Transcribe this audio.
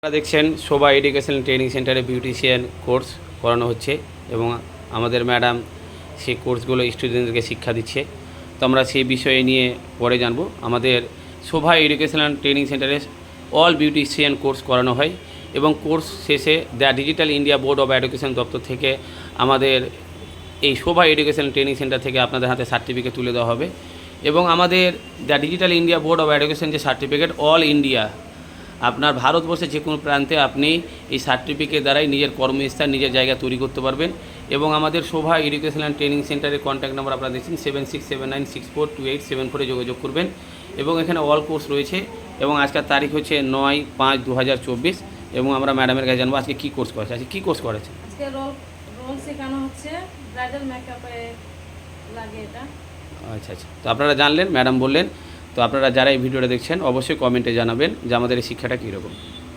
আপনারা দেখছেন শোভা education training সেন্টারে বিউটিশিয়ান কোর্স করানো হচ্ছে এবং আমাদের ম্যাডাম সেই কোর্সগুলো স্টুডেন্টদেরকে শিক্ষা দিচ্ছে। তো আমরা সেই বিষয়ে নিয়ে পরে জানবো। আমাদের শোভা এডুকেশনাল ট্রেনিং সেন্টারে অল বিউটিশিয়ান কোর্স করানো হয় এবং কোর্স শেষে the digital India board of education দপ্তর থেকে আমাদের এই শোভা এডুকেশন ট্রেনিং সেন্টার থেকে আপনাদের হাতে সার্টিফিকেট তুলে দেওয়া হবে এবং আমাদের the digital India board of education যে সার্টিফিকেট অল ইন্ডিয়া আপনার ভারতবর্ষের যে কোনো প্রান্তে আপনি এই সার্টিফিকেট দ্বারাই নিজের কর্মস্থান নিজের জায়গা তৈরি করতে পারবেন। এবং আমাদের শোভা এডুকেশনাল ট্রেনিং সেন্টারের কন্ট্যাক্ট নাম্বার আপনারা দেখছেন 7679642874 যোগাযোগ করবেন এবং এখানে অল কোর্স রয়েছে এবং আজকের তারিখ হচ্ছে 9/5/2024 এবং আমরা ম্যাডামের কাছে জানবো আজকে কী কোর্স করেছে। আজকে কী কোর্স করেছে? আজকে রোল শেখানো হচ্ছে, ব্রাইডাল মেকআপে লাগে এটা। আচ্ছা, তো আপনারা জানলেন, ম্যাডাম বললেন। তো আপনারা যারা এই ভিডিওটা দেখছেন অবশ্যই কমেন্টে জানাবেন যে আমাদের এই শিক্ষাটা কীরকম।